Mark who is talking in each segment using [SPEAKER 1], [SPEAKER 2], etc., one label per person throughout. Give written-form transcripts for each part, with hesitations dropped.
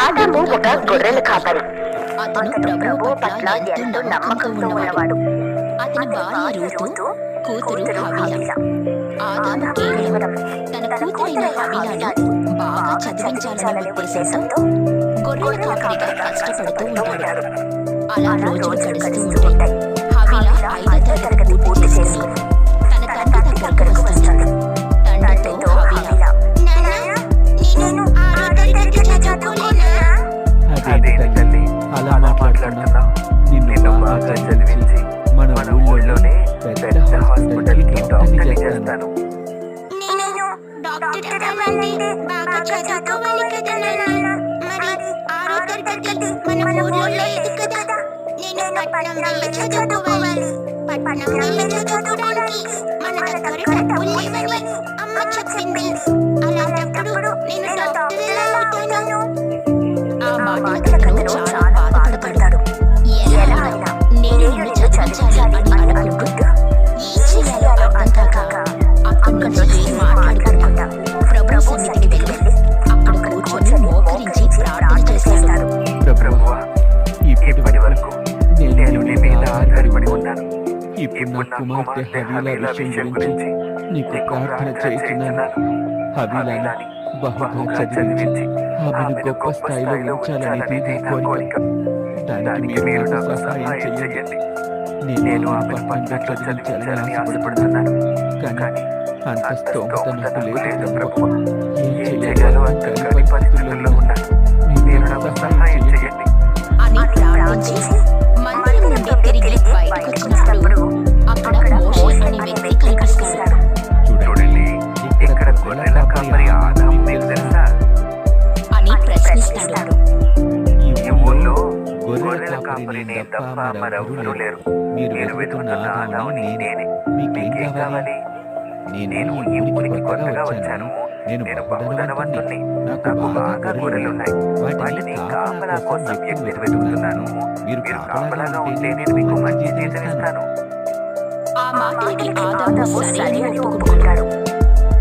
[SPEAKER 1] ఆదాము ఒక గొర్రెల కాపరి. అతను ప్రభువు పట్ల ఎంతో నమ్మకంతో ఉన్నవాడు.
[SPEAKER 2] అతని భార్య రూతు, కూతురు హవీలా. ఆదాము కేవలం తన కూతురైన హవీలాని బాగా చదివించాలనే ఉద్దేశంతో గొర్రెల కాపరిగా కష్టపడుతూ ఉంటాడు. అలా రోజులు గడుస్తూ ఉంటాయి. హవీలా 5వ తరగతి పూర్తి చేసుకుని తన తండ్రి దగ్గరకు వస్తుంది. తండ్రితో హవీలా,
[SPEAKER 3] అదేంటి తల్లి అలా మాట్లాడుతున్నా? నిన్ను బాగా చదివించి మన ఊళ్ళోనే పెద్ద హాస్పిటల్కి డాక్టర్ని చేస్తాను.
[SPEAKER 4] నేను డాక్టర్ అవ్వాలంటే బాగా చదువుకోవాలి కదా నాన్న. మరి 6వ తరగతి మన ఊర్లో లేదు కదా. నేను పట్నం వెళ్ళి చదువుకోవాలి. పట్నం వెళ్ళి చదువుకోవడానికి మన దగ్గర డబ్బులు లేవని అమ్మ చెప్పింది. అలాంటప్పుడు నేను డాక్టర్ ఎలా అవుతాను?
[SPEAKER 2] ఆ మాటలకు చాలా బాధపడతాడు. ఎలా అయినా నేను నిన్ను చదివించాలి అని అనుకుంటూ ఏం చేయాలో అర్థం కాక అక్కడి నుంచి ఏం మాట్లాడుకుంటా ప్రభు సన్నిధికి వెళ్ళి అక్కడ కూర్చొని మోకరించి ప్రార్థన చేస్తాడు.
[SPEAKER 3] ప్రభువా, ఇప్పటి వరకు నేను నీ మీద ఆధారపడి ఉన్నాను. ఇప్పుడు నా కుమార్తె హవీలా విషయం గురించి నీకు ప్రార్థన చేస్తున్నాను. హవీలాని బహుగా చదివించి ఆమెను గొప్ప స్థాయిలో ఉంచాలనేది నా కోరిక. దానికి మీరు నాకు సహాయం చేయండి. నేను ఆమె పట్టణంలో చదివించాలని ఆశపడుతున్నాను. కానీ అంత స్తోమత నాకు లేదు ప్రభువా. ఏం చేయాలో అంతని పరిస్థితుల్లో ఉన్నాను. మీరు నాకు సహాయం చేయండి
[SPEAKER 2] అని ప్రార్థించి మందిరం నుండి తిరిగి బయటకు వచ్చినప్పుడు అక్కడ మోషే అనే వ్యక్తి కనిపిస్తాడు.
[SPEAKER 3] చూడండి, ఇక్కడ గొర్రెల కాపరి ఆదాము మీకు తెలుసా
[SPEAKER 2] అని ప్రశ్నిస్తాడు.
[SPEAKER 3] ఈ ఊళ్ళో గొర్రెల కాపరి నేను తప్ప మరెవరూ లేరు. మీరు వెతుకుతున్న ఆదాము నేనే. మీకేం కావాలి? నేను ఈ ఊరికి కొత్తగా వచ్చాను. నేను బహుధనవంతుణ్ణి. నాకు బాగా గొర్రెలున్నాయి. వాటిని కాపలా కోసం ఎక్కువ వెతుకుతున్నాను. మీరు కాపలాగా ఉంటే నేను మీకు మంచి చేస్తాను.
[SPEAKER 2] ఆ మాటలకి ఆదాము సరే అని ఒప్పుకుంటాడు.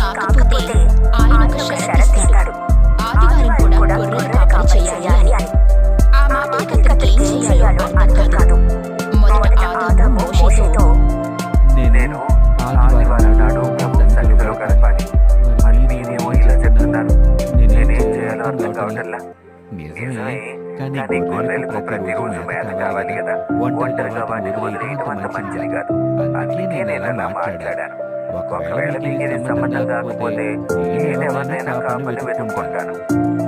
[SPEAKER 2] కాకపోతే ఆయన ఒక షరతు ఇస్తాడు. ఆదివారం కూడా గొర్రెల కాపరి చేయాలి అని. ఆ మాటలకి అతనికి ఏం చేయాలో అర్థం కాదు. మొదట ఆదాము మోషేతో,
[SPEAKER 3] నేను ఆదివారం నాడు ప్రభు సన్నిధిలో గడపాలి. మరి మీరేమో ఇలా చెప్తున్నారు. నేనేం చేయాలో అర్థం కావట్లా. నిజమే, కానీ గొర్రెలకు ప్రతిరోజు మేత కావాలి కదా. ఒంటరిగా వాటిని వదిలేయడం అంత మంచిది కాదు. అందుకే నేను అలా మాట్లాడాను. ఒకవేళ మీకు ఇది సంబంధం కాకపోతే నేనెవరినైనా కాపని వెతుక్కుంటాను.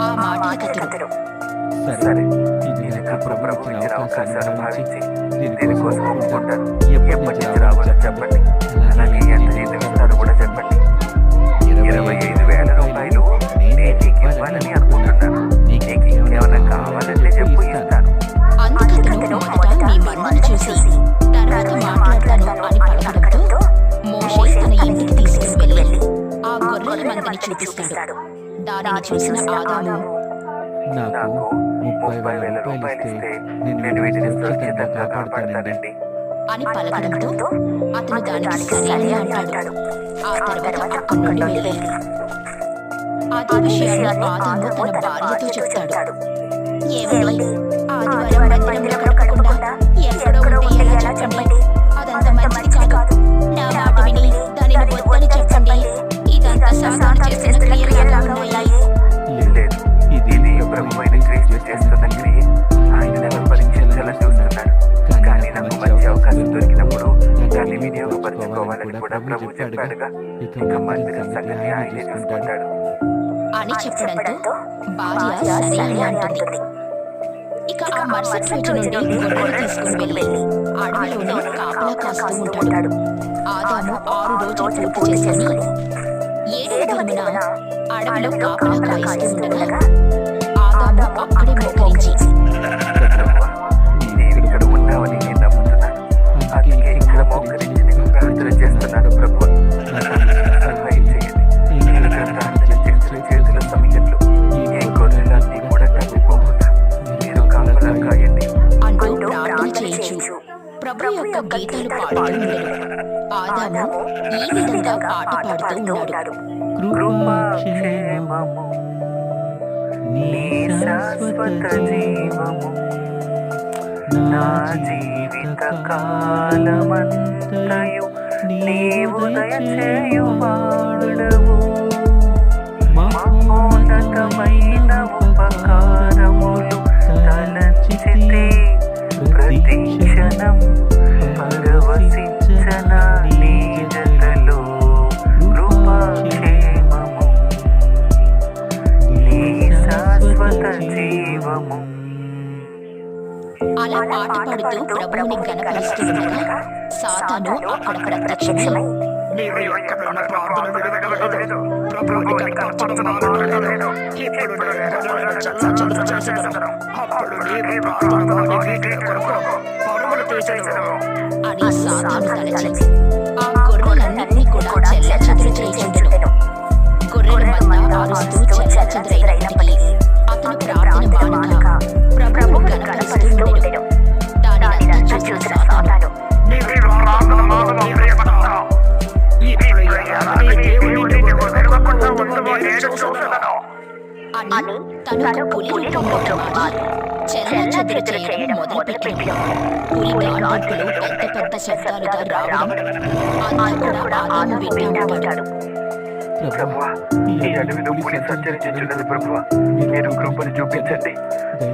[SPEAKER 2] ఆ మాటలకి అతడు,
[SPEAKER 3] సరే, ఇది నాకు ప్రభు ఇచ్చిన అవకాశాన్ని భావించి దీనికోసం ఒప్పుకుంటాను. ఎప్పటి నుంచి రావాలో చెప్పండి. అలాగే ఎంత జీతం ఇస్తారో కూడా చెప్పండి. 25,000 రూపాయలు నేను నీకు ఇవ్వాలని అనుకుంటున్నాను. నీకు ఏమైనా కావాలంటే చెప్పు, ఇస్తాను.
[SPEAKER 2] అందుకతను మొదట మీ మందను చూసి తర్వాత మాట్లాడతాను అని పలకడంతో మోషే తన ఇంటికి తీసుకుని వెళ్ళి ఆ గొర్రెల మందని చూపిస్తాడు. దానిని చూసిన ఆదాము,
[SPEAKER 3] నాకు 30,000 రూపాయలు ఇస్తే నేను వీటిని సురక్షితంగా కాపాడుతానండి
[SPEAKER 2] అని పలకడంతో అతను దానికి సరే అంటాడు. ఆ తర్వాత అక్కడి నుండి వెళ్ళి అదే విషయాన్ని ఆదాము తన భార్యతో చెప్తాడు. ఏమండి, ఆదివారం మందిరంలో గడపకుండా ఎక్కడో ఉంటే ఎలా చెప్పండి? అదంతా మంచిది కాదు. నా మాట విని దానిని వద్దని చెప్పండి. ఇదంతా సాతాను చేసిన క్రియలుగా ఉన్నాయి.
[SPEAKER 3] లేదు, ఇది ప్రభువైన క్రీస్తు చేస్తున్న క్రియ. ఆయన నన్ను పరీక్షించాలని చూస్తున్నాడు. కానీ నాకు మంచి అవకాశం దొరికినప్పుడు దాన్ని వినియోగపరచుకోవాలని కూడా ప్రభు చెప్పాడుగా. ఇక మందిరం సంగతి ఆయన చూసుకుంటాడు
[SPEAKER 2] అని చెప్పడంతో భార్య సరే అని అంటుంది. ఇక ఆ మరుసటి రోజు నుండి గొర్రెలు తీసుకుని వెళ్ళి అడవిలోనే కాపలా కాస్తూ ఉంటాడు. ఆదాము 6 రోజులు పూర్తి చేసుకుని 7వ దినమున అడవిలో కాపలా కాయిస్తూ ఉండగా ఆదాము అక్కడే మోకరించి,
[SPEAKER 3] నేను ఇక్కడ ఉన్నావని నేను నమ్ముతున్నాను. అందుకే ఇక్కడ మోకరించి నీకు ప్రార్థన చేస్తున్నాను. ప్రభు, సహాయం చేయండి. నేను ప్రార్థన చేసిన చేతుల సమయంలో ఈ గొర్రెలన్నీ కూడా తగ్గిపోకుండా మీరు కాపలా కాయండి
[SPEAKER 2] అంటూ ప్రార్థన చేయించు ప్రభు యొక్క గీతాలు పాడుతూ ఉండడు. ఆదాము ఈ విధంగా పాట పాడుతూ ఉన్నాడు.
[SPEAKER 3] కృపాక్షేమము నీ శాశ్వత జీవము నా జీవిత కాలమంతయు నీవు దయచేయువాడవు మహోన్నతమైన ఉపకారములు తలచితే ప్రతి క్షణం పరవశించన నీ జతలో కృపాక్షేమము నీ శాశ్వత జీవము.
[SPEAKER 2] అలా పాట పాడుతూ ప్రభువుని గణపరుస్తూ ఉండగా సాతాను అక్కడ ప్రత్యక్షమై
[SPEAKER 5] నీవు ఎక్కడున్న ప్రార్థన వినగలగలేదు. ప్రభువుని కనపరచడం మానలేదు. ఇప్పుడు నేను ప్రజలను చెల్లాచెదరు చేసేదను. అప్పుడు నీవు ప్రార్థనలో నీ వీటిని కొరకు పరుగులు తీసేదను.
[SPEAKER 2] అని సాతాను తలచి ఆ గొర్రెలన్నింటినీ కూడా చెల్లాచెదరు చేయుచుండెను. గొర్రెల మంద అరుస్తూ చెల్లాచెదరైనప్పటికీ అతను ప్రార్థన మానక ప్రభువుని గణపరుస్తూ ఉండెను. దానినంతా చూసిన సాతాను
[SPEAKER 5] నీవు ప్రార్థన మానడం ప్రియపడతావు. ఇప్పుడు నీ దేవుని వెతకకుండా ఉండడం నేను చూస్తున్నాను
[SPEAKER 2] అని తనకు పులి రూపంలో మారి చెల్లాచెదరు చేయడం మొదలుపెట్టింది. పులి గాండ్రింపులు పెద్ద పెద్ద శబ్దాలుగా రావడం అంతా కూడా ఆదాము వింటూ ఉంటాడు.
[SPEAKER 3] ప్రభువా, ఈ అడవిలో పులి సంచరించుచున్నది. ప్రభువా, మీరు కృపను చూపించండి,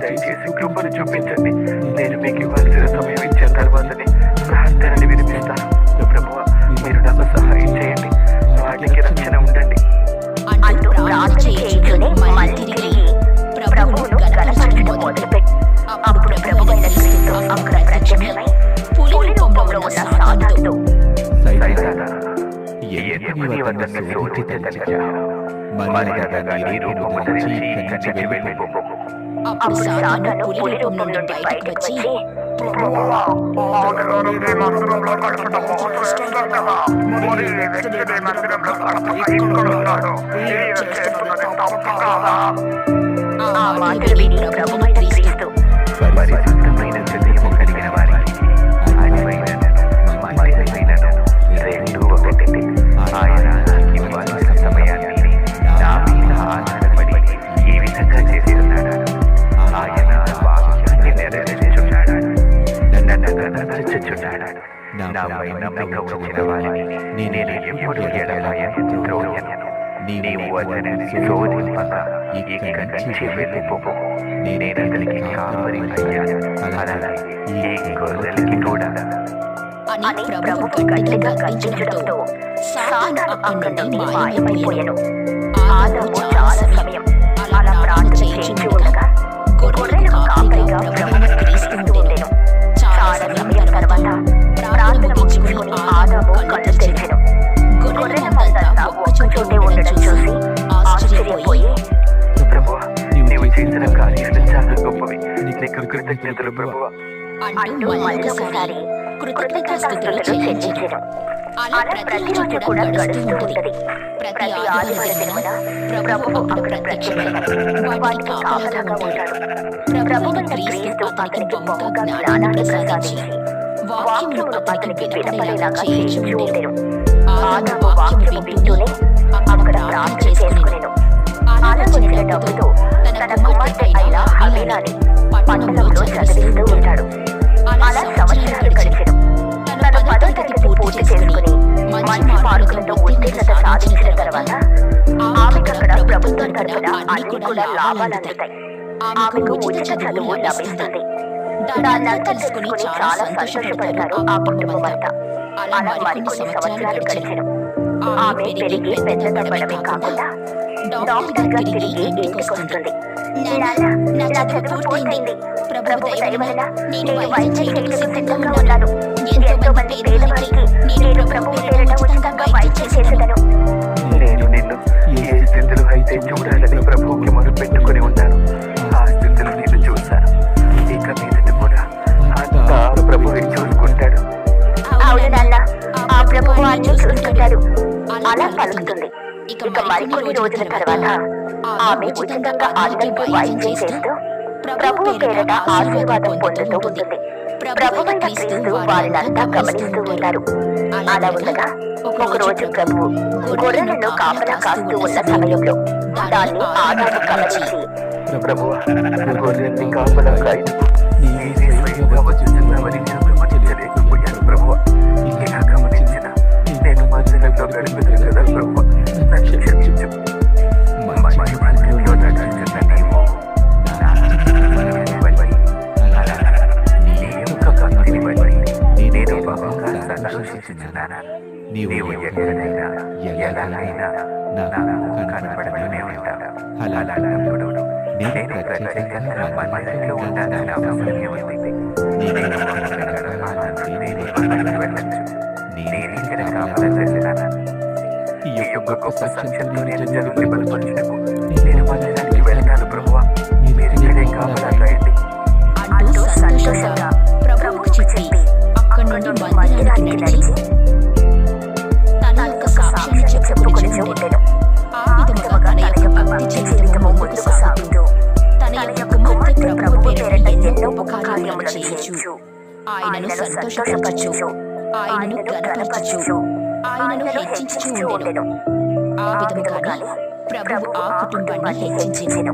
[SPEAKER 3] దయచేసి కృపను చూపించండి. నేను మీకు ఇవ్వాల్సిన సమయం ఇచ్చిన తర్వాతనే ప్రార్థనని వినిపిస్తాను. ప్రభువా, మీరు నాకు సహాయం చేయండి, వాటికి రక్షణ ఉండండి
[SPEAKER 2] అంటూ ప్రార్థన చేయుచుని మళ్ళీ తిరిగి ప్రభువును గణపరచడం మొదలుపెట్టి అప్పుడు ప్రభువైన క్రీస్తు అక్కడ ప్రత్యక్షమై పులి రూపంలో ఉన్న సాతానుతో
[SPEAKER 3] సైతానా, ఎందుకు నీ వద్ద శోధించదలిచావు? మర్యాదగా నీ రూపము ధరించి ఇక్కడి నుంచి వెళ్ళిపో.
[SPEAKER 2] అప్పుడు సాతాను పులి రూపం నుండి బయటకు వచ్చి
[SPEAKER 5] ప్రభువా, ఆదిలో నీవే మందిరంలో గడపడం చూస్తున్నావు కదా. మరి ఈ వ్యక్తి నీ మందిరంలో గడప ఇక్కడున్నాడు. ఈయన చేస్తున్నది తప్పు కాదా?
[SPEAKER 2] ఆ మాటలు విని ప్రభువైన క్రీస్తు
[SPEAKER 3] పరిశుద్ధమైన హృదయము కలిగిన వారికి అన్యమైనను మలినమైనను రెండూ ఒకటి. ఆయన నాకు ఇవ్వాల్సిన సమయాన్ని నా మీద ఆధారపడి ఈ విధంగా చేస్తున్నాడు. ఆయన వాక్యాన్ని నెరవేర్చుచున్నాడు, నన్ను గణపరచుచున్నాడు. నాపై నమ్మకం ఉంచిన వారిని నేను ఎప్పుడు ఎడబాయను, ద్రోహ్యను. నీవు అతనిని శోధింపగా ఇక్కడి నుంచి వెళ్ళిపోవు. నేను అతనికి కాపరి అయ్యాను, అలాగే ఈ గొర్రెలకి కూడా.
[SPEAKER 2] అని ప్రభువు గట్టిగా గర్జించడంతో సాతాను అక్కడి నుండి మాయమైపోయెను. ఆదాము చాలా సమయం అలా ప్రార్థన చేయించి ఉండగా గొర్రెలకు కాపరిగా ప్రభువైన క్రీస్తు ఉండెను. చాలా సమయం తర్వాత ప్రార్థన ముగించుకుని ఆదాము కళ్ళు తెరిచెను. గొర్రెల మందంతా ఒక్కచోటే ఉండడం చూసి ఆశ్చర్యపోయి
[SPEAKER 3] ప్రభువా, నీవు చేసిన కార్యాలు చాలా గొప్పవి. నీకు కృతజ్ఞతలు ప్రభువా
[SPEAKER 2] అంటూ మళ్ళొకసారి కృతజ్ఞతాస్తుతులు చెల్లించెను. అలా ప్రతిరోజు కూడా గడుస్తూ ఉంటుంది. ప్రతి ఆదివారం దినమున ప్రభువు అక్కడ ప్రత్యక్షమై వాటికి కాపలాగా ఉంటాడు. ప్రభువైన క్రీస్తు అతనికి బహుగా జ్ఞానాన్ని ప్రసాదించి వాక్యమును అతనికి వినపడేలాగా చేయించి ఉండెను. ఆదాము వాక్యము వింటూనే అక్కడ ప్రార్థన చేసుకొనెను. అలా వచ్చిన డబ్బుతో తన కుమార్తె అయిన హవీలాని పట్టణంలో చదివిస్తూ ఉంటాడు. అలా సంవత్సరాలు గడిచెను. తన 10వ తరగతి పూర్తి చేసుకుని మంచి మార్కులతో ఉత్తీర్ణత సాధించిన తర్వాత ఆమెకు అక్కడ ప్రభుత్వం తరపున అన్ని కూడా లాభాలు అందుతాయి. ఆమెకు ఉచిత చదువు లభిస్తుంది. దాన్నంతా తెలుసుకుని చాలా సంతోషపడతారు ఆ కుటుంబమంతా. అలా మరికొన్ని సంవత్సరాలు గడిచెను. ఆమె పెరిగి పెద్దదవ్వడమే కాకుండా డాక్టర్ గా తిరిగి ఇంటికి వస్తుంది. నా చదువు పూర్తయింది. ప్రభు దయ వలన నేను వైద్యం చేయడానికి సిద్ధంగా ఉన్నాను. ఎంతో మంది పేదవారికి నేను ప్రభు పేరిట ఉచితంగా వైద్యం చేసేదను.
[SPEAKER 3] నేను నిన్ను ఏ స్థితిలో అయితే చూడాలని ప్రభువుకి మొదలు పెట్టుకుని ఉన్నాను. ఆ స్థితిలో నేను చూశాను. ఇక మీదట కూడా అంతా ప్రభువే చూసుకుంటాడు.
[SPEAKER 1] అవును నాన్న, ఆ ప్రభువు అన్ని చూసుకుంటాడు. అలా పలుకుతుంది. ఇక మరికొన్ని రోజుల తర్వాత ఆమె ఉచితంగా అందరికీ వైద్యం చేస్తూ ప్రభువు పేరిట ఆశీర్వాదం పొందుతూ ఉంటుంది. ప్రభువైన క్రీస్తు వారినంతా గమనిస్తూ ఉన్నారు. అలా ఉండగా ఒకరోజు ప్రభువు గొర్రెలను కాపలా కాస్తూ ఉన్న సమయంలో దాన్ని ఆదాము గమనించి
[SPEAKER 3] ప్రభువా, గొర్రెల్ని కాపలా కాయుటకు నీవే స్వయంగా వచ్చి ఉన్నావని నేను గమనించలేకపోయాను ప్రభువా. ఇలా గమనించిన నేను మందిరంలో గడుపుతాను కదా ప్రభువా, నన్ను క్షమించు. మంచి మార్గంలో నడుచుచున్న నీవు నా స్థితిని బట్టి, అలా నీ యొక్క భక్తిని బట్టి నేను బహుగా సంతోషిస్తున్నాను. నీవు ఎక్కడైనా ఎలాగైనా నాకు కనబడుతూనే ఉంటావు. అలాంటప్పుడు నేను ప్రత్యేకంగా మందిరంలో ఉండాలని అవసరం ఏముంది? నేను నేను ఇక్కడ కాపలా చేస్తున్నాను. ఈ యొక్క గొప్ప సాక్ష్యంతో నేను జరుగుతున్న బలపరచుటకు నేను మందిరానికి వెళ్తాను ప్రభువా. మీరు ఇక్కడే కాపలా కాయండి
[SPEAKER 2] అంటూ సంతోషంగా ప్రభువుకు చెప్పి అక్కడి నుండి మందిరానికి నడిచి తన యొక్క సాక్ష్యాన్ని చెప్పుకొని ఉండెను. ఆ విధముగా తన యొక్క భక్తి జీవితము ముందుకు సాగుతూ తన యొక్క కుమార్తె ప్రభువు పేరిట ఎన్నో ఉపకార్యములు చేయుచు ఆయనను సంతోషపరచుచు ఆయనను ఘనపరచుచు ఆయనను హెచ్చించుచు ఉండెను. ఆ విధముగానే ప్రభువు ఆ కుటుంబాన్ని హెచ్చించెను.